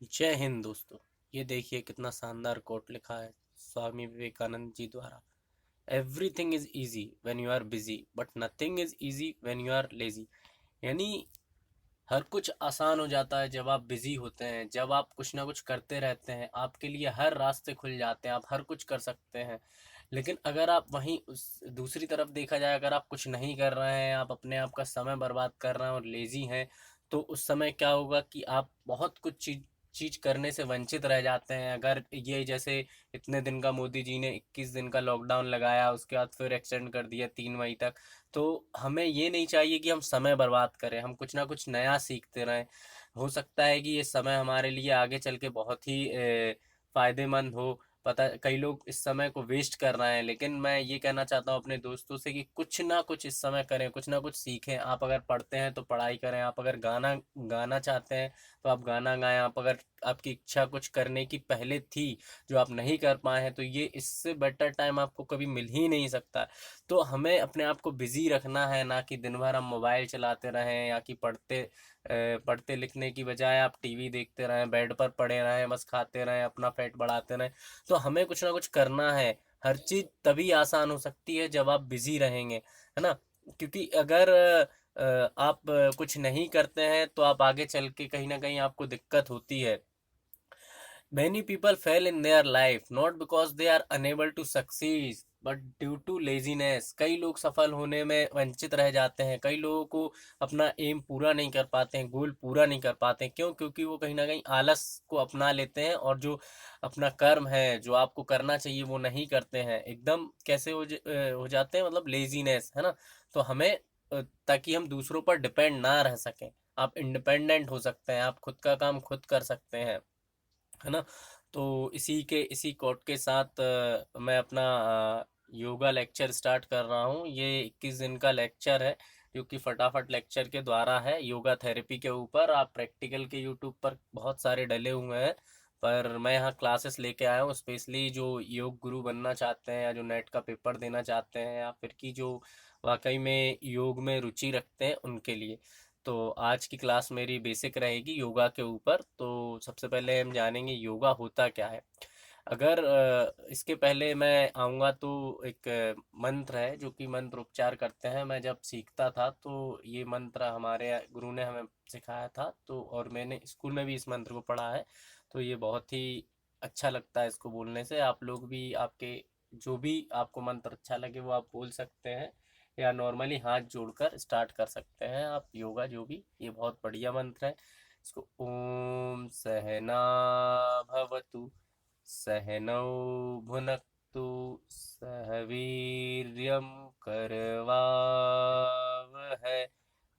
जय हिंद दोस्तों। ये देखिए कितना शानदार कोट लिखा है स्वामी विवेकानंद जी द्वारा। Everything is easy when you are busy but nothing is easy when you are lazy. यानी हर कुछ आसान हो जाता है जब आप बिजी होते हैं, जब आप कुछ ना कुछ करते रहते हैं, आपके लिए हर रास्ते खुल जाते हैं, आप हर कुछ कर सकते हैं। लेकिन अगर आप वहीं उस दूसरी तरफ देखा जाए, अगर आप कुछ नहीं कर रहे हैं, आप अपने आप का समय बर्बाद कर रहे हैं और लेजी हैं, तो उस समय क्या होगा कि आप बहुत कुछ चीज चीज करने से वंचित रह जाते हैं। अगर ये जैसे इतने दिन का मोदी जी ने 21 दिन का लॉकडाउन लगाया, उसके बाद फिर एक्सटेंड कर दिया 3 मई तक। तो हमें ये नहीं चाहिए कि हम समय बर्बाद करें, हम कुछ ना कुछ नया सीखते रहें। हो सकता है कि ये समय हमारे लिए आगे चल के बहुत ही फायदेमंद हो। पता कई लोग इस समय को वेस्ट कर रहे हैं, लेकिन मैं ये कहना चाहता हूँ अपने दोस्तों से कि कुछ ना कुछ इस समय करें, कुछ ना कुछ सीखें। आप अगर पढ़ते हैं तो पढ़ाई करें, आप अगर गाना गाना चाहते हैं तो आप गाना गाएं, आप अगर आपकी इच्छा कुछ करने की पहले थी जो आप नहीं कर पाए हैं, तो ये इससे बेटर टाइम आपको कभी मिल ही नहीं सकता। तो हमें अपने आप को बिजी रखना है, ना कि दिन भर हम मोबाइल चलाते रहें या कि पढ़ते लिखने की बजाय आप टीवी देखते रहें, बेड पर पड़े रहें, बस खाते रहें, अपना पेट बढ़ाते रहें। तो हमें कुछ ना कुछ करना है। हर चीज तभी आसान हो सकती है जब आप बिजी रहेंगे, है ना। क्योंकि अगर आप कुछ नहीं करते हैं तो आप आगे चल के कहीं ना कहीं आपको दिक्कत होती है। Many people fail in their life not because they are unable to succeed but due to laziness। कई लोग सफल होने में वंचित रह जाते हैं, कई लोगों को अपना एम पूरा नहीं कर पाते हैं, गोल पूरा नहीं कर पाते हैं। क्यों? क्योंकि वो कहीं ना कहीं आलस को अपना लेते हैं और जो अपना कर्म है, जो आपको करना चाहिए, वो नहीं करते हैं। एकदम कैसे हो जाते हैं, मतलब लेजीनेस, है ना। तो हमें ताकि हम दूसरों पर डिपेंड ना रह सकें, आप इंडिपेंडेंट हो सकते हैं, आप खुद का काम खुद कर सकते हैं, है ना। तो इसी कोट के साथ मैं अपना योगा लेक्चर स्टार्ट कर रहा हूँ। ये 21 दिन का लेक्चर है जो कि फटाफट लेक्चर के द्वारा है योगा थेरेपी के ऊपर। आप प्रैक्टिकल के यूट्यूब पर बहुत सारे डले हुए हैं, पर मैं यहाँ क्लासेस लेके आया हूँ स्पेशली जो योग गुरु बनना चाहते हैं या जो नेट का पेपर देना चाहते हैं या फिर कि जो वाकई में योग में रुचि रखते हैं उनके लिए। तो आज की क्लास मेरी बेसिक रहेगी योगा के ऊपर। तो सबसे पहले हम जानेंगे योगा होता क्या है। अगर इसके पहले मैं आऊँगा तो एक मंत्र है जो कि मंत्र उपचार करते हैं। मैं जब सीखता था तो ये मंत्र हमारे गुरु ने हमें सिखाया था, तो और मैंने स्कूल में भी इस मंत्र को पढ़ा है। तो ये बहुत ही अच्छा लगता है इसको बोलने से। आप लोग भी, आपके जो भी आपको मंत्र अच्छा लगे वो आप बोल सकते हैं, या नॉर्मली हाथ जोड़कर स्टार्ट कर सकते हैं आप योगा। जो भी, ये बहुत बढ़िया मंत्र है। इसको ओम सहना भवतु सहनौ भुनक्तु सह वीर्यं करवावहै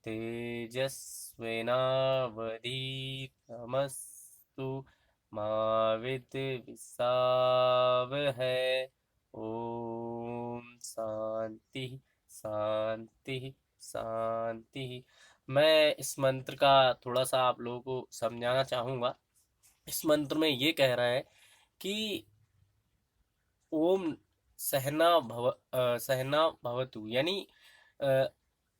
तेजस्विनावधीतमस्तु मा विद्विषावहै। ओम शांति शांति शांति। मैं इस मंत्र का थोड़ा सा आप लोगों को समझाना चाहूँगा। इस मंत्र में ये कह रहा है कि ओम सहना भवतु, यानी अ,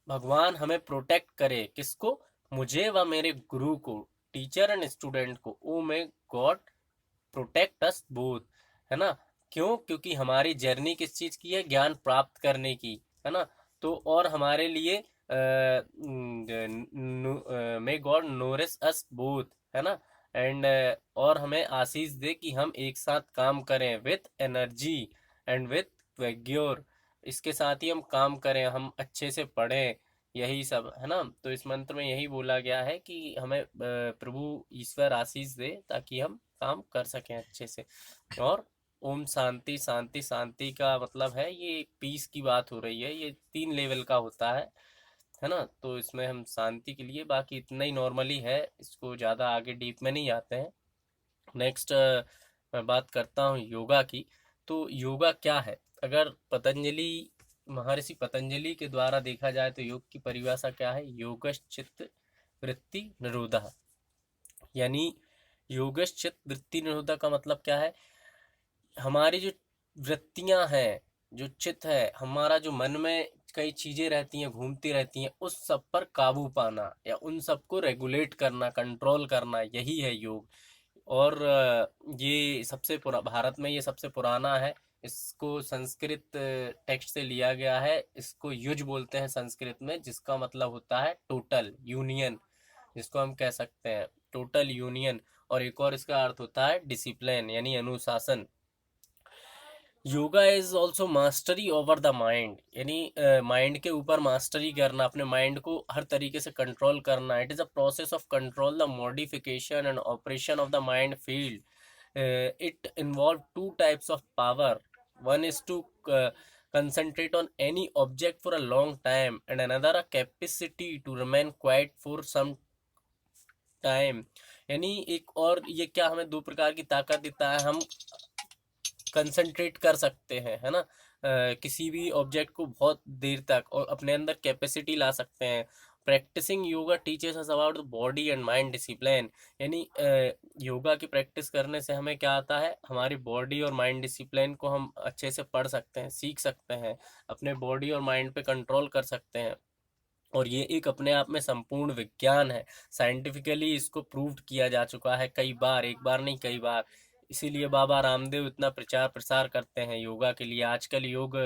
भगवान हमें प्रोटेक्ट करे। किसको? मुझे व मेरे गुरु को, टीचर एंड स्टूडेंट को। O may God protect us both, है ना। क्यों? क्योंकि हमारी जर्नी किस चीज़ की है? ज्ञान प्राप्त करने की, है ना। तो और हमारे लिए मे गॉड नोरिश अस बोथ, है ना। एंड और हमें आशीष दे कि हम एक साथ काम करें विथ एनर्जी एंड विथ वेग्योर। इसके साथ ही हम काम करें, हम अच्छे से पढ़ें, यही सब, है ना। तो इस मंत्र में यही बोला गया है कि हमें प्रभु ईश्वर आशीष दे ताकि हम काम कर सकें अच्छे से। और ओम शांति शांति शांति का मतलब है, ये पीस की बात हो रही है। ये 3 लेवल का होता है ना। तो इसमें हम शांति के लिए, बाकी इतना ही नॉर्मली है, इसको ज़्यादा आगे डीप में नहीं जाते हैं। नेक्स्ट मैं बात करता हूँ योगा की। तो योगा क्या है? अगर पतंजलि, महर्षि पतंजलि के द्वारा देखा जाए तो योग की परिभाषा क्या है? योगश्चित्त वृत्ति निरोधः। यानी योगश्चित्त वृत्ति निरोधः का मतलब क्या है? हमारी जो वृत्तियां हैं, जो चित्त है हमारा, जो मन में कई चीजें रहती हैं, घूमती रहती हैं, उस सब पर काबू पाना या उन सबको रेगुलेट करना, कंट्रोल करना, यही है योग। और ये सबसे भारत में ये सबसे पुराना है। इसको संस्कृत टेक्स्ट से लिया गया है। इसको युज बोलते हैं संस्कृत में, जिसका मतलब होता है टोटल यूनियन, जिसको हम कह सकते हैं टोटल यूनियन। और एक और इसका अर्थ होता है डिसिप्लिन, यानी अनुशासन। Yoga is also mastery over the mind, यानी माइंड के ऊपर मास्टरी करना, अपने माइंड को हर तरीके से कंट्रोल करना। It is a process of control the modification and operation of the mind field. It involves two types of power. One is to concentrate on any object for a long time, and another a capacity to remain quiet for some time. यानी एक और ये क्या हमें दो प्रकार की ताकत देता है, हम कंसंट्रेट कर सकते हैं, है ना, किसी भी ऑब्जेक्ट को बहुत देर तक, और अपने अंदर कैपेसिटी ला सकते हैं। Practising yoga teaches us about the body and mind discipline, यानी योगा की प्रैक्टिस करने से हमें क्या आता है, हमारी बॉडी और माइंड डिसिप्लिन को हम अच्छे से पढ़ सकते हैं, सीख सकते हैं, अपने बॉडी और माइंड पे कंट्रोल कर सकते हैं। और ये एक अपने आप में संपूर्ण विज्ञान है। साइंटिफिकली इसको प्रूव्ड किया जा चुका है कई बार, एक बार नहीं कई बार। इसीलिए बाबा रामदेव इतना प्रचार प्रसार करते हैं योगा के लिए। आजकल योग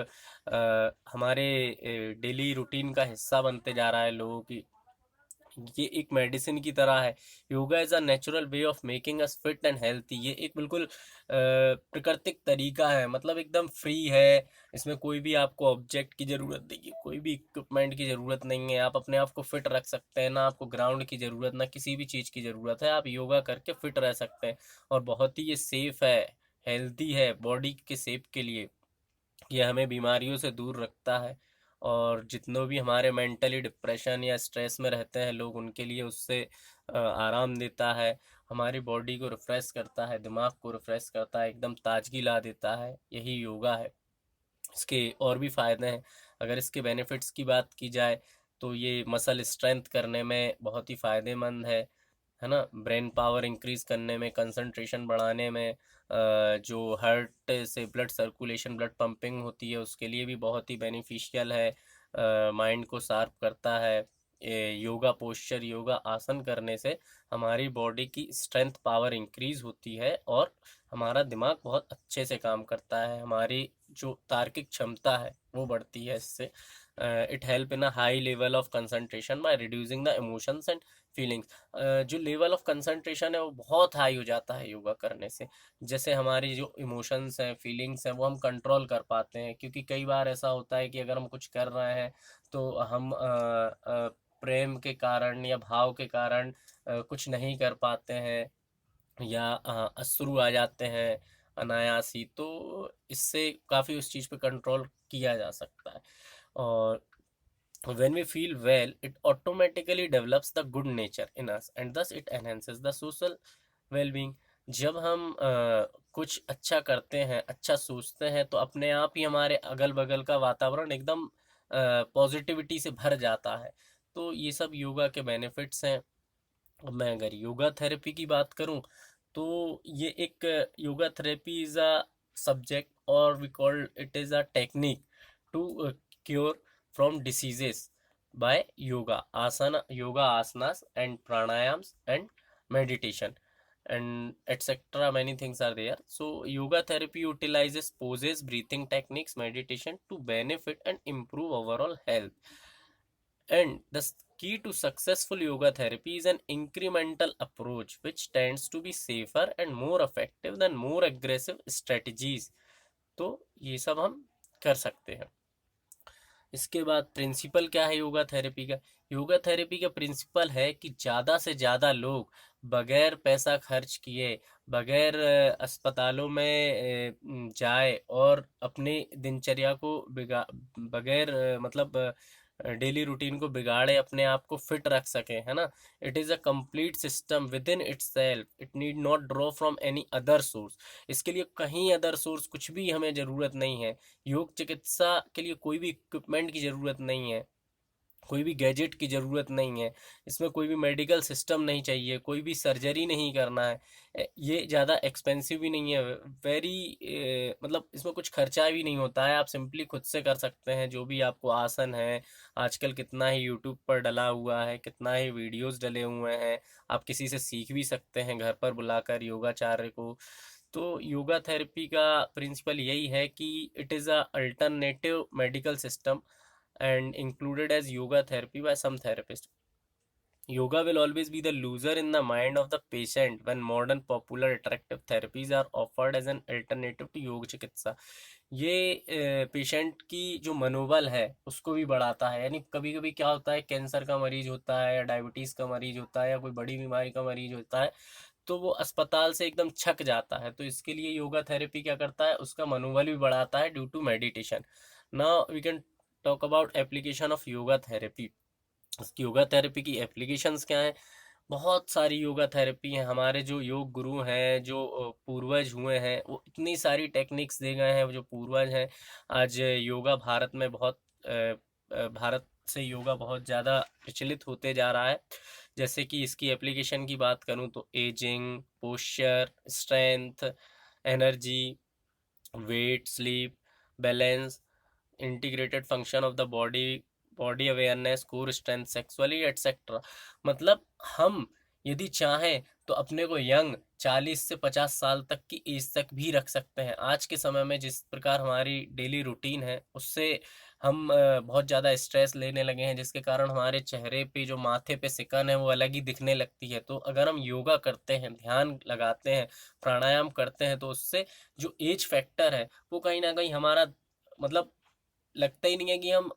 हमारे डेली रूटीन का हिस्सा बनते जा रहा है लोगों की। ये एक मेडिसिन की तरह है। Yoga is a natural way of making us fit and healthy. ये एक बिल्कुल प्राकृतिक तरीका है, मतलब एकदम फ्री है। इसमें कोई भी आपको ऑब्जेक्ट की ज़रूरत नहीं है, कोई भी इक्विपमेंट की ज़रूरत नहीं है। आप अपने आप को फिट रख सकते हैं, ना आपको ग्राउंड की ज़रूरत, ना किसी भी चीज़ की ज़रूरत है। आप योगा करके फिट रह सकते हैं। और बहुत ही ये सेफ़ है, हेल्दी है बॉडी के शेप के लिए। ये हमें बीमारियों से दूर रखता है। और जितनों भी हमारे मेंटली डिप्रेशन या स्ट्रेस में रहते हैं लोग, उनके लिए उससे आराम देता है। हमारी बॉडी को रिफ्रेश करता है, दिमाग को रिफ्रेश करता है, एकदम ताजगी ला देता है। यही योगा है। इसके और भी फ़ायदे हैं। अगर इसके बेनिफिट्स की बात की जाए तो ये मसल स्ट्रेंथ करने में बहुत ही फ़ायदेमंद है ना, ब्रेन पावर इंक्रीज करने में, कंसंट्रेशन बढ़ाने में, जो हार्ट से ब्लड सर्कुलेशन, ब्लड पंपिंग होती है, उसके लिए भी बहुत ही बेनिफिशियल है। माइंड को शार्प करता है। योगा पोस्चर, योगा आसन करने से हमारी बॉडी की स्ट्रेंथ पावर इंक्रीज होती है और हमारा दिमाग बहुत अच्छे से काम करता है। हमारी जो तार्किक क्षमता है वो बढ़ती है इससे। It help in a high level of concentration by reducing the emotions and feelings. जो लेवल ऑफ कंसंट्रेशन है वो बहुत हाई हो जाता है योगा करने से। जैसे हमारी जो इमोशंस हैं, फीलिंग्स हैं, वो हम कंट्रोल कर पाते हैं। क्योंकि कई बार ऐसा होता है कि अगर हम कुछ कर रहे हैं तो हम प्रेम के कारण या भाव के कारण कुछ नहीं कर पाते हैं, या अश्रु आ जाते हैं अनायासी। तो इससे काफ़ी उस चीज़ पे कंट्रोल किया जा सकता है। और when we feel well, it automatically develops the good nature in us and thus it enhances the social well-being. जब हम कुछ अच्छा करते हैं, अच्छा सोचते हैं, तो अपने आप ही हमारे अगल बगल का वातावरण एकदम पॉजिटिविटी से भर जाता है। तो ये सब योगा के बेनिफिट्स हैं। अब मैं अगर योगा थेरेपी की बात करूं तो ये एक yoga therapy is a subject, और we call it is a technique to cure from diseases by yoga asanas and pranayams and meditation and etc. Many things are there. So yoga therapy utilizes poses, breathing techniques, meditation to benefit and improve overall health. And the key to successful yoga therapy is an incremental approach which tends to be safer and more effective than more aggressive strategies. तो ये सब हम कर सकते हैं। इसके बाद principal क्या है योगा थेरेपी का? योगा थेरेपी का प्रिंसिपल है कि ज़्यादा से ज़्यादा लोग बगैर पैसा खर्च किए, बगैर अस्पतालों में जाए और अपने दिनचर्या को बगैर मतलब डेली रूटीन को बिगाड़े अपने आप को फिट रख सके, है ना। It is a complete system with in it self, it need not draw from any other source. इसके लिए कहीं अदर सोर्स कुछ भी हमें ज़रूरत नहीं है। योग चिकित्सा के लिए कोई भी इक्विपमेंट की ज़रूरत नहीं है। कोई भी गैजेट की ज़रूरत नहीं है, इसमें कोई भी मेडिकल सिस्टम नहीं चाहिए, कोई भी सर्जरी नहीं करना है। ये ज़्यादा एक्सपेंसिव भी नहीं है, वेरी मतलब इसमें कुछ खर्चा भी नहीं होता है, आप सिंपली खुद से कर सकते हैं जो भी आपको आसन है। आजकल कितना ही यूट्यूब पर डला हुआ है, कितना ही वीडियोस डले हुए हैं, आप किसी से सीख भी सकते हैं घर पर बुलाकर योगाचार्य को। तो योगा थेरेपी का प्रिंसिपल यही है कि it is a alternative medical system and included as yoga therapy by some therapists. Yoga will always be the loser in the mind of the patient when modern popular attractive therapies are offered as an alternative to योग चिकित्सा। ये patient की जो मनोबल है उसको भी बढ़ाता है। यानी कभी कभी क्या होता है, कैंसर का मरीज होता है या डायबिटीज़ का मरीज होता है या कोई बड़ी बीमारी का मरीज होता है, तो वो अस्पताल से एकदम छक जाता है। तो इसके लिए योगा थेरेपी क्या करता है, उसका मनोबल भी बढ़ाता है due to meditation. Now we can talk about application of yoga therapy. Yoga therapy की एप्लीकेशंस क्या हैं? बहुत सारी योगा थेरेपी हैं। हमारे जो योग गुरु हैं, जो पूर्वज हुए हैं, वो इतनी सारी टेक्निक्स दे गए हैं। वो जो पूर्वज हैं, आज योगा भारत में बहुत भारत से योगा बहुत ज़्यादा प्रचलित होते जा रहा है। जैसे कि इसकी एप्लीकेशन की बात करूँ तो ageing, posture, strength, energy, weight, sleep, balance, integrated function of the body, body awareness, core strength, sexually etcetera. मतलब हम यदि चाहें तो अपने को यंग 40 से 50 साल तक की एज तक भी रख सकते हैं। आज के समय में जिस प्रकार हमारी डेली रूटीन है उससे हम बहुत ज़्यादा स्ट्रेस लेने लगे हैं, जिसके कारण हमारे चेहरे पे जो माथे पे सिकन है वो अलग ही दिखने लगती है। तो अगर हम योगा करते हैं, ध्यान लगाते हैं, प्राणायाम करते हैं, तो उससे जो एज फैक्टर है वो कहीं ना कहीं हमारा मतलब लगता ही नहीं है कि हम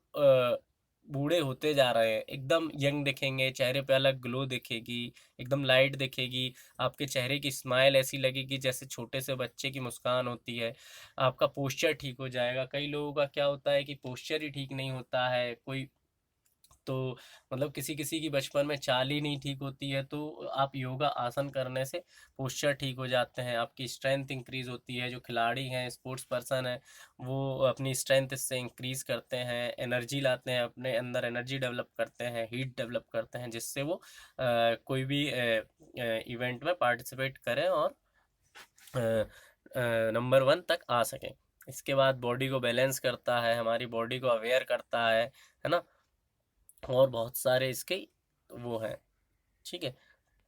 बूढ़े होते जा रहे हैं। एकदम यंग दिखेंगे, चेहरे पे अलग ग्लो दिखेगी, एकदम लाइट दिखेगी। आपके चेहरे की स्माइल ऐसी लगेगी जैसे छोटे से बच्चे की मुस्कान होती है। आपका पोस्चर ठीक हो जाएगा। कई लोगों का क्या होता है कि पोस्चर ही ठीक नहीं होता है, कोई तो मतलब किसी किसी की बचपन में चाल ही नहीं ठीक होती है। तो आप योगा आसन करने से पोस्चर ठीक हो जाते हैं, आपकी स्ट्रेंथ इंक्रीज होती है। जो खिलाड़ी हैं, स्पोर्ट्स पर्सन है, वो अपनी स्ट्रेंथ इससे इंक्रीज करते हैं, एनर्जी लाते हैं, अपने अंदर एनर्जी डेवलप करते हैं, हीट डेवलप करते हैं, जिससे वो कोई भी इवेंट में पार्टिसिपेट करें और नंबर 1 तक आ सकें। इसके बाद बॉडी को बैलेंस करता है, हमारी बॉडी को अवेयर करता है ना। और बहुत सारे इसके वो हैं। ठीक है,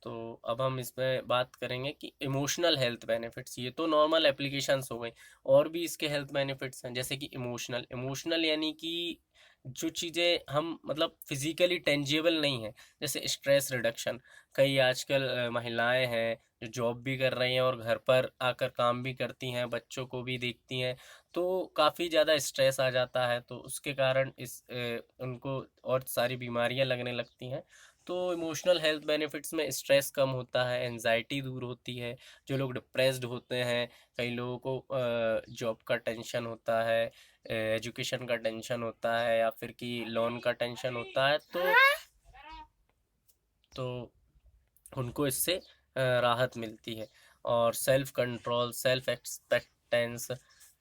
तो अब हम इसमें बात करेंगे कि इमोशनल हेल्थ बेनिफिट्स। ये तो नॉर्मल एप्लीकेशंस हो गई, और भी इसके हेल्थ बेनिफिट्स हैं। जैसे कि इमोशनल इमोशनल यानी कि जो चीज़ें हम मतलब फिजिकली टेंजिबल नहीं है, जैसे स्ट्रेस रिडक्शन। कई आजकल महिलाएं हैं जो जॉब भी कर रही हैं और घर पर आकर काम भी करती हैं, बच्चों को भी देखती हैं, तो काफ़ी ज़्यादा स्ट्रेस आ जाता है। तो उसके कारण उनको और सारी बीमारियां लगने लगती हैं। तो इमोशनल हेल्थ बेनिफिट्स में स्ट्रेस कम होता है, एनजाइटी दूर होती है। जो लोग डिप्रेस्ड होते हैं, कई लोगों को जॉब का टेंशन होता है, एजुकेशन का टेंशन होता है, या फिर कि लोन का टेंशन होता है, तो उनको इससे राहत मिलती है। और self control, self acceptance,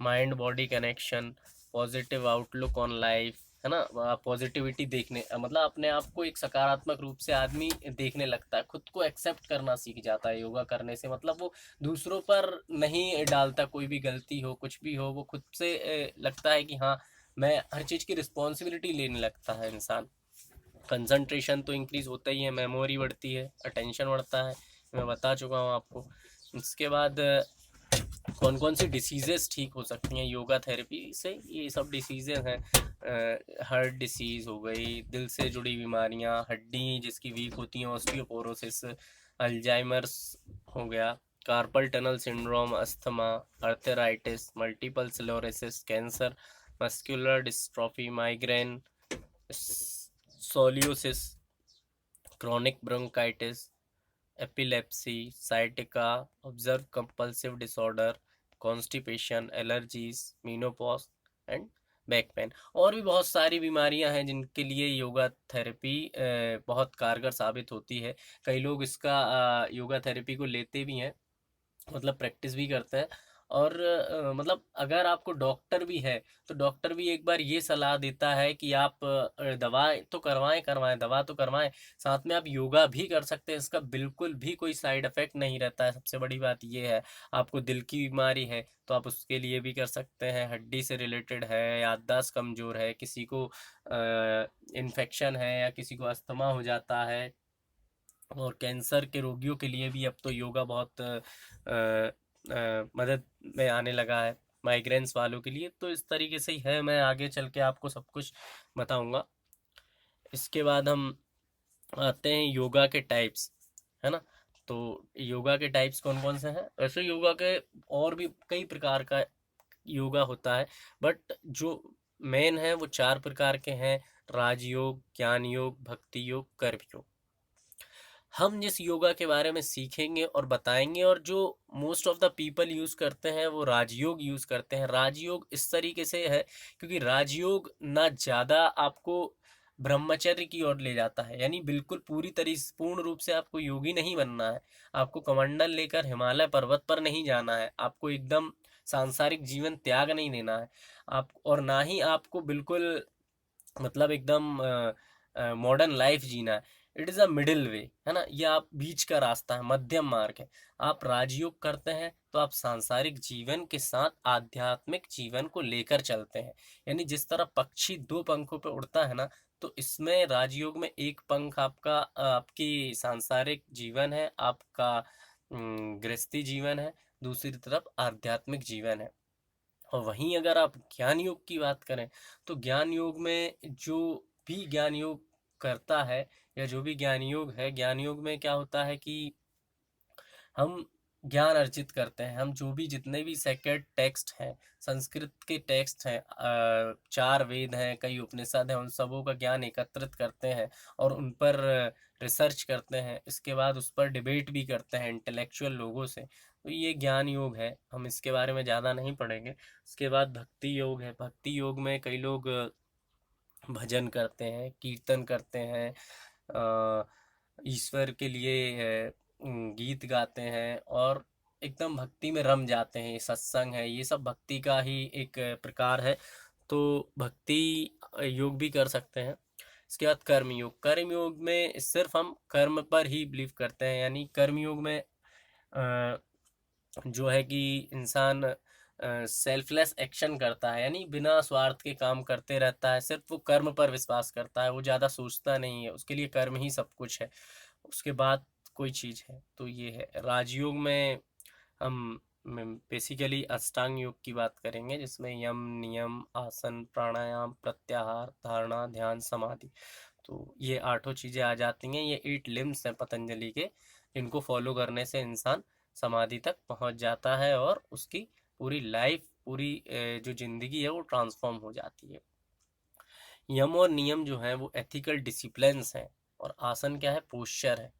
mind body connection, positive outlook on life, है ना। पॉजिटिविटी देखने मतलब अपने आप को एक सकारात्मक रूप से आदमी देखने लगता है, खुद को एक्सेप्ट करना सीख जाता है योगा करने से। मतलब वो दूसरों पर नहीं डालता, कोई भी गलती हो, कुछ भी हो, वो खुद से लगता है कि हाँ, मैं हर चीज़ की रिस्पॉन्सिबिलिटी लेने लगता है इंसान। कंसंट्रेशन तो इंक्रीज होता ही है, मेमोरी बढ़ती है, अटेंशन बढ़ता है, मैं बता चुका हूँ आपको। इसके बाद कौन कौन सी डिसीजेस ठीक हो सकती हैं योगा थेरेपी से? ये सब डिसीजेज हैं, हार्ट डिसीज़ हो गई, दिल से जुड़ी बीमारियां, हड्डी जिसकी वीक होती हैं, ऑस्टियोपोरोसिस, अल्जाइमर्स हो गया, carpal tunnel syndrome, asthma, arthritis, multiple sclerosis, cancer, muscular dystrophy, migraine, scoliosis, chronic bronchitis, epilepsy, sciatica, observed compulsive disorder, constipation, allergies, menopause and back pain. और भी बहुत सारी बीमारियां हैं जिनके लिए योगा थेरेपी बहुत कारगर साबित होती है। कई लोग इसका योगा थेरेपी को लेते भी हैं, मतलब प्रैक्टिस भी करते हैं। और मतलब अगर आपको डॉक्टर भी है तो डॉक्टर भी एक बार ये सलाह देता है कि आप दवा तो करवाएं करवाएं, दवा तो करवाएं, साथ में आप योगा भी कर सकते हैं, इसका बिल्कुल भी कोई साइड इफेक्ट नहीं रहता है। सबसे बड़ी बात ये है, आपको दिल की बीमारी है तो आप उसके लिए भी कर सकते हैं, हड्डी से रिलेटेड है, याददाश्त कमजोर है, किसी को इन्फेक्शन है या किसी को अस्थमा हो जाता है, और कैंसर के रोगियों के लिए भी अब तो योगा बहुत मदद में आने लगा है, माइग्रेन्स वालों के लिए। तो इस तरीके से ही है, मैं आगे चल के आपको सब कुछ बताऊंगा। इसके बाद हम आते हैं योगा के टाइप्स, है ना। तो योगा के टाइप्स कौन कौन से हैं? वैसे योगा के और भी कई प्रकार का योगा होता है, बट जो मेन है वो 4 प्रकार के हैं: राजयोग, ज्ञान योग, भक्ति योग, कर्म योग। हम जिस योगा के बारे में सीखेंगे और बताएंगे, और जो most of the people use करते हैं वो राजयोग यूज करते हैं। राजयोग इस तरीके से है क्योंकि राजयोग ना ज्यादा आपको ब्रह्मचर्य की ओर ले जाता है, यानी बिल्कुल पूर्ण रूप से आपको योगी नहीं बनना है, आपको कमंडल लेकर हिमालय पर्वत पर नहीं जाना है, आपको एकदम सांसारिक जीवन त्याग नहीं देना है आप, और ना ही आपको बिल्कुल मतलब एकदम मॉडर्न लाइफ जीना है। It is a middle way, है ना, ये आप बीच का रास्ता है, मध्यम मार्ग है। आप राजयोग करते हैं तो आप सांसारिक जीवन के साथ आध्यात्मिक जीवन को लेकर चलते हैं, यानी जिस तरह पक्षी 2 पंखों पे उड़ता है ना, तो इसमें राजयोग में एक पंख आपका आपकी सांसारिक जीवन है, आपका गृहस्थी जीवन है, दूसरी तरफ आध्यात्मिक जीवन है। और वहीं अगर आप ज्ञान योग की बात करें तो ज्ञान योग में जो भी ज्ञान योग करता है, या जो भी ज्ञान योग है, ज्ञान योग में क्या होता है कि हम ज्ञान अर्जित करते हैं। हम जो भी जितने भी सेक्रेड टेक्स्ट हैं, संस्कृत के टेक्स्ट हैं, 4 वेद हैं, कई उपनिषद हैं, उन सबों का ज्ञान एकत्रित करते हैं और उन पर रिसर्च करते हैं। इसके बाद उस पर डिबेट भी करते हैं इंटेलेक्चुअल लोगों से। तो ये ज्ञान योग है, हम इसके बारे में ज़्यादा नहीं पढ़ेंगे। उसके बाद भक्ति योग है। भक्ति योग में कई लोग भजन करते हैं, कीर्तन करते हैं, ईश्वर के लिए गीत गाते हैं और एकदम भक्ति में रम जाते हैं। ये सत्संग है, ये सब भक्ति का ही एक प्रकार है। तो भक्ति योग भी कर सकते हैं। इसके बाद कर्म योग। कर्म योग में सिर्फ हम कर्म पर ही बिलीव करते हैं, यानी कर्म योग में जो है कि इंसान सेल्फलेस एक्शन करता है, यानी बिना स्वार्थ के काम करते रहता है, सिर्फ वो कर्म पर विश्वास करता है, वो ज़्यादा सोचता नहीं है, उसके लिए कर्म ही सब कुछ है, उसके बाद कोई चीज़ है। तो ये है। राजयोग में हम बेसिकली अष्टांग योग की बात करेंगे, जिसमें यम, नियम, आसन, प्राणायाम, प्रत्याहार, धारणा, ध्यान, समाधि, तो ये 8 चीज़ें आ जाती हैं। ये 8 लिम्स हैं पतंजलि के, इनको फॉलो करने से इंसान समाधि तक पहुंच जाता है और उसकी पूरी लाइफ, पूरी जो जिंदगी है वो ट्रांसफॉर्म हो जाती है। यम और नियम जो है वो एथिकल डिसिप्लिन्स हैं, और आसन क्या है? पोस्चर है।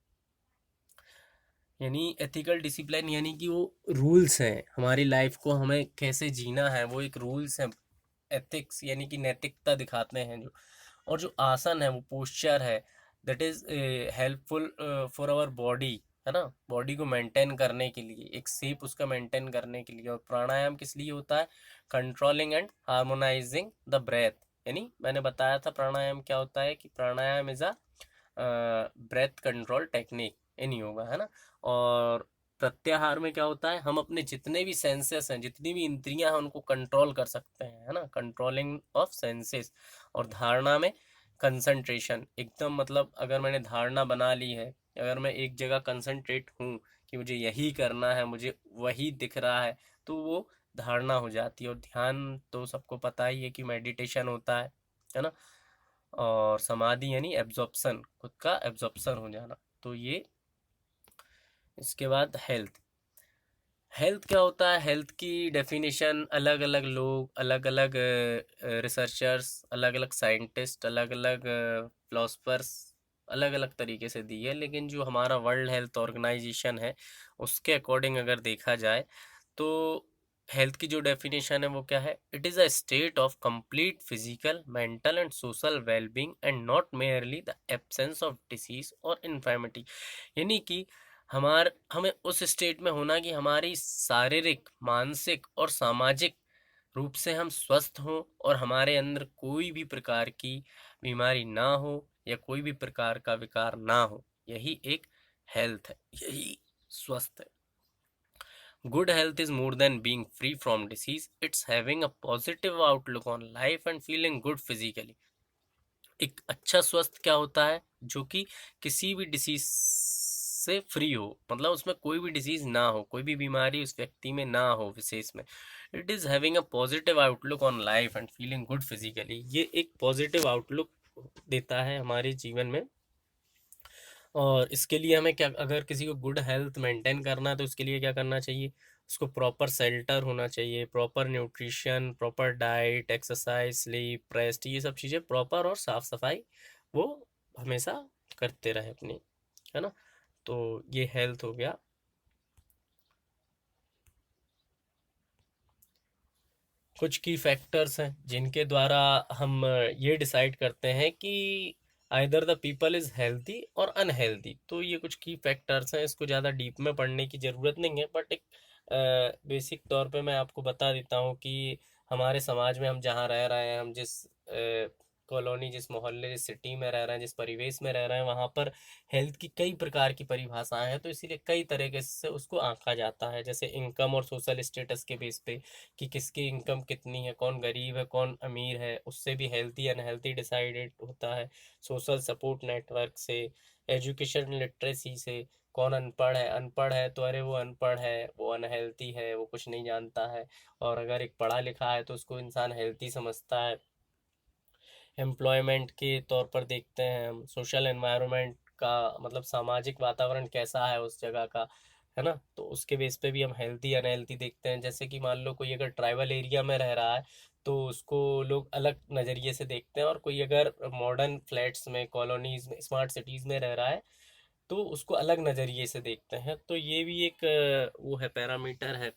यानी एथिकल डिसिप्लिन यानी कि वो रूल्स हैं, हमारी लाइफ को हमें कैसे जीना है, वो एक रूल्स है। एथिक्स यानी कि नैतिकता दिखाते हैं जो। और जो आसन है वो पोस्चर है, that is helpful for our body, है ना, बॉडी को मेंटेन करने के लिए, एक शेप उसका मेंटेन करने के लिए। और प्राणायाम किस लिए होता है? Controlling and harmonising the breath. यानी मैंने बताया था प्राणायाम क्या होता है, कि pranayama is a breath control technique in yoga, है ना। और प्रत्याहार में क्या होता है? हम अपने जितने भी सेंसेस हैं, जितनी भी इंद्रियां हैं, उनको कंट्रोल कर सकते हैं, है ना, कंट्रोलिंग ऑफ सेंसेस। और धारणा में कंसंट्रेशन, एकदम मतलब अगर मैंने धारणा बना ली है, अगर मैं एक जगह कंसंट्रेट हूँ कि मुझे यही करना है, मुझे वही दिख रहा है, तो वो धारणा हो जाती है। और ध्यान तो सबको पता ही है कि मेडिटेशन होता है ना। और समाधि यानी एब्जॉर्प्शन, खुद का एब्जॉर्प्शन हो जाना। तो ये। इसके बाद हेल्थ। हेल्थ क्या होता है? हेल्थ की डेफिनेशन अलग अलग लोग, अलग अलग रिसर्चर्स, अलग अलग साइंटिस्ट, अलग अलग फिलोसफर्स अलग अलग तरीके से दी है, लेकिन जो हमारा वर्ल्ड हेल्थ ऑर्गेनाइजेशन है उसके अकॉर्डिंग अगर देखा जाए तो हेल्थ की जो डेफिनेशन है वो क्या है? It is a state of complete physical, mental and social wellbeing and not merely the absence of disease और इन्फर्मिटी। यानी कि हमें उस स्टेट में होना कि हमारी शारीरिक, मानसिक और सामाजिक रूप से हम स्वस्थ हों और हमारे अंदर कोई भी प्रकार की बीमारी ना हो या कोई भी प्रकार का विकार ना हो। यही एक हेल्थ है, यही स्वस्थ है। Good health is more than being free from disease. It's having a positive outlook on life and feeling good physically. एक अच्छा स्वस्थ क्या होता है? जो कि किसी भी डिसीज से फ्री हो, मतलब उसमें कोई भी डिसीज ना हो, कोई भी बीमारी उस व्यक्ति में ना हो विशेष में। It is having a positive outlook on life and feeling good physically. ये एक पॉजिटिव आउटलुक देता है हमारे जीवन में। और इसके लिए हमें क्या, अगर किसी को गुड हेल्थ मेंटेन करना है तो उसके लिए क्या करना चाहिए? उसको प्रॉपर शेल्टर होना चाहिए, proper nutrition, proper diet, exercise, sleep, rest, ये सब चीज़ें प्रॉपर और साफ सफाई वो हमेशा करते रहे अपनी, है ना। तो ये हेल्थ हो गया। कुछ की फैक्टर्स हैं जिनके द्वारा हम ये डिसाइड करते हैं कि either the people is healthy और अनहेल्दी। तो ये कुछ की फैक्टर्स हैं, इसको ज़्यादा डीप में पढ़ने की ज़रूरत नहीं है, बट एक बेसिक तौर पे मैं आपको बता देता हूँ कि हमारे समाज में हम जहाँ रह रहे हैं, हम जिस कॉलोनी, जिस मोहल्ले, जिस सिटी में रह रहे हैं, जिस परिवेश में रह रहे हैं, वहाँ पर हेल्थ की कई प्रकार की परिभाषाएं हैं। तो इसीलिए कई तरीके से उसको आंका जाता है, जैसे इनकम और सोशल स्टेटस के बेस पे कि किसकी इनकम कितनी है, कौन गरीब है, कौन अमीर है, उससे भी हेल्थी अनहेल्थी डिसाइडेड होता है। सोशल सपोर्ट नेटवर्क से, एजुकेशन लिटरेसी से, कौन अनपढ़ है तो अरे वो अनपढ़ है, वो अनहेल्थी है, वो कुछ नहीं जानता है। और अगर एक पढ़ा लिखा है तो उसको इंसान हेल्थी समझता है। एम्प्लॉयमेंट के तौर पर देखते हैं हम, सोशल एनवायरनमेंट का मतलब सामाजिक वातावरण कैसा है उस जगह का, है ना। तो उसके बेस पे भी हम हेल्थी अनहेल्थी देखते हैं। जैसे कि मान लो कोई अगर ट्राइबल एरिया में रह रहा है तो उसको लोग अलग नज़रिए से देखते हैं, और कोई अगर मॉडर्न फ्लैट्स में, कॉलोनीज में, स्मार्ट सिटीज़ में रह रहा है तो उसको अलग नज़रिए से देखते हैं। तो ये भी एक वो है, पैरामीटर है।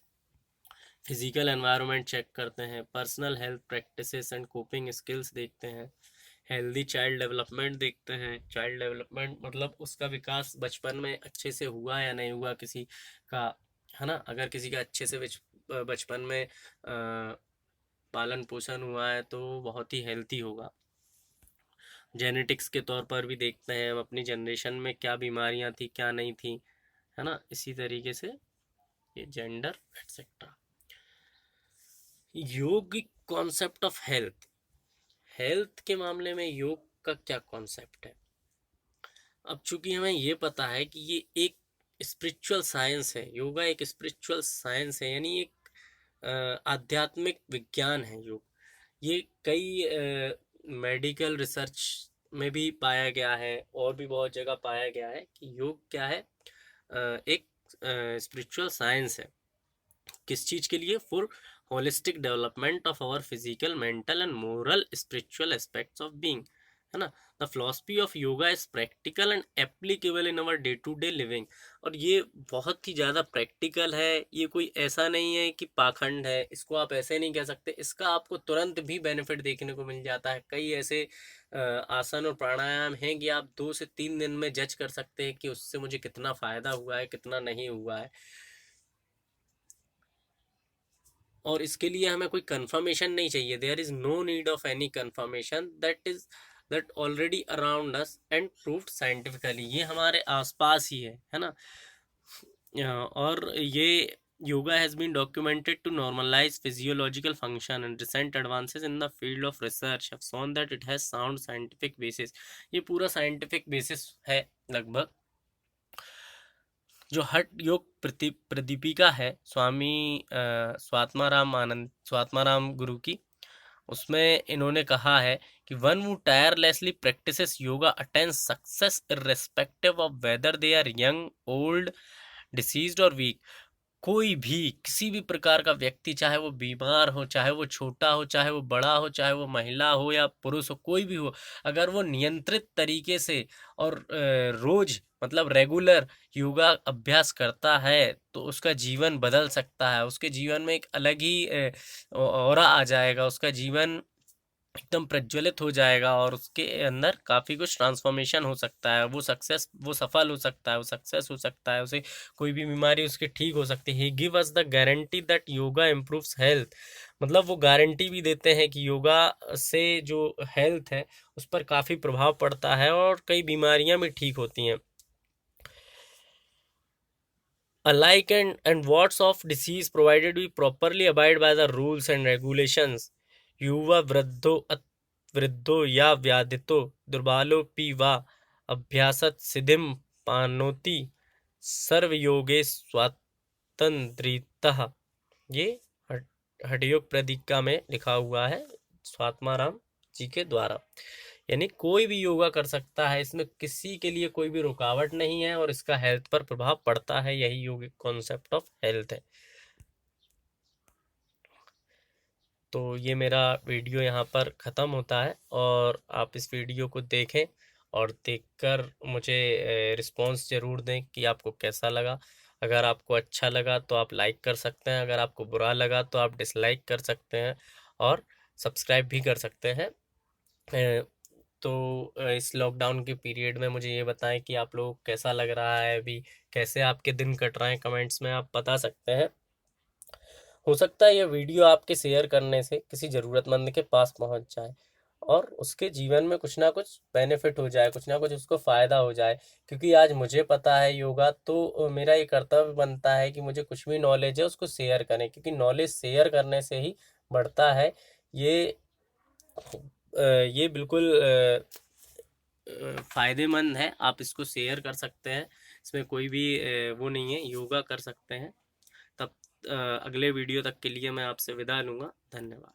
फिजिकल एनवायरनमेंट चेक करते हैं, personal health practices and coping skills देखते हैं, हेल्दी चाइल्ड डेवलपमेंट देखते हैं। चाइल्ड डेवलपमेंट मतलब उसका विकास बचपन में अच्छे से हुआ या नहीं हुआ किसी का, है ना। अगर किसी का अच्छे से बचपन में पालन पोषण हुआ है तो बहुत ही हेल्थी होगा। जेनेटिक्स के तौर पर भी देखते हैं हम, अपनी जनरेशन में क्या बीमारियां थी, क्या नहीं थी, है ना। इसी तरीके से ये जेंडर एटसेट्रा। योग कॉन्सेप्ट ऑफ हेल्थ। हेल्थ के मामले में योग का क्या कॉन्सेप्ट है? अब चूंकि हमें ये पता है कि ये एक स्पिरिचुअल साइंस है, योगा एक स्पिरिचुअल साइंस है, यानी एक आध्यात्मिक विज्ञान है योग। ये कई मेडिकल रिसर्च में भी पाया गया है और भी बहुत जगह पाया गया है कि योग क्या है, एक स्पिरिचुअल साइंस है। किस चीज़ के लिए? For holistic development of our physical, mental and moral spiritual aspects of being, है ना। The philosophy of yoga is practical and applicable in our day to day living. और ये बहुत ही ज़्यादा प्रैक्टिकल है, ये कोई ऐसा नहीं है कि पाखंड है, इसको आप ऐसे नहीं कह सकते। इसका आपको तुरंत भी बेनिफिट देखने को मिल जाता है। कई ऐसे आसन और प्राणायाम हैं कि आप 2 से 3 दिन में जज कर सकते हैं कि उससे मुझे कितना फ़ायदा हुआ है, कितना नहीं हुआ है। और इसके लिए हमें कोई कंफर्मेशन नहीं चाहिए। There is no need of any confirmation, that already around us and proved scientifically. ये हमारे आसपास ही है ना। और ये yoga has been documented to normalise physiological function and recent advances in the field of research have shown that it has sound scientific basis. ये पूरा साइंटिफिक बेसिस है लगभग। जो हठ योग प्रदीपिका है स्वामी स्वात्माराम गुरु की, उसमें इन्होंने कहा है कि one who tirelessly practices yoga attains success irrespective of whether they are young, old, diseased or weak। कोई भी, किसी भी प्रकार का व्यक्ति, चाहे वो बीमार हो, चाहे वो छोटा हो, चाहे वो बड़ा हो, चाहे वो महिला हो या पुरुष हो, कोई भी हो, अगर वो नियंत्रित तरीके से और रोज मतलब रेगुलर योगा अभ्यास करता है तो उसका जीवन बदल सकता है। उसके जीवन में एक अलग ही ऑरा आ जाएगा। उसका जीवन एकदम प्रज्वलित हो जाएगा और उसके अंदर काफ़ी कुछ ट्रांसफॉर्मेशन हो सकता है। वो सफल हो सकता है, वो सक्सेस हो सकता है, उसे कोई भी बीमारी उसकी ठीक हो सकती है। He give us the guarantee that yoga improves health. मतलब वो गारंटी भी देते हैं कि योगा से जो हेल्थ है उस पर काफ़ी प्रभाव पड़ता है और कई बीमारियां भी ठीक होती हैं। Alike and wards of disease provided we properly abide by the rules and regulations. युवा वृद्धो या व्याधितो दुर्बलोऽपि वा अभ्यासत सिद्धिं पानोति सर्वयोगे स्वातंत्रितः। ये हठयोग प्रदीका में लिखा हुआ है स्वात्माराम जी के द्वारा। यानी कोई भी योगा कर सकता है, इसमें किसी के लिए कोई भी रुकावट नहीं है और इसका हेल्थ पर प्रभाव पड़ता है। यही योगिक कॉन्सेप्ट ऑफ हेल्थ है। तो ये मेरा वीडियो यहाँ पर ख़त्म होता है और आप इस वीडियो को देखें और देखकर मुझे रिस्पॉन्स ज़रूर दें कि आपको कैसा लगा। अगर आपको अच्छा लगा तो आप लाइक कर सकते हैं, अगर आपको बुरा लगा तो आप डिसलाइक कर सकते हैं और सब्सक्राइब भी कर सकते हैं। तो इस लॉकडाउन के पीरियड में मुझे ये बताएं कि आप लोग कैसा लग रहा है, अभी कैसे आपके दिन कट रहे हैं, कमेंट्स में आप बता सकते हैं। हो सकता है यह वीडियो आपके शेयर करने से किसी ज़रूरतमंद के पास पहुंच जाए और उसके जीवन में कुछ ना कुछ बेनिफिट हो जाए, कुछ ना कुछ उसको फ़ायदा हो जाए। क्योंकि आज मुझे पता है योगा, तो मेरा ये कर्तव्य बनता है कि मुझे कुछ भी नॉलेज है उसको शेयर करें, क्योंकि नॉलेज शेयर करने से ही बढ़ता है। ये ये बिल्कुल फ़ायदेमंद है। आप इसको शेयर कर सकते हैं, इसमें कोई भी वो नहीं है, योगा कर सकते हैं। तब अगले वीडियो तक के लिए मैं आपसे विदा लूँगा। धन्यवाद।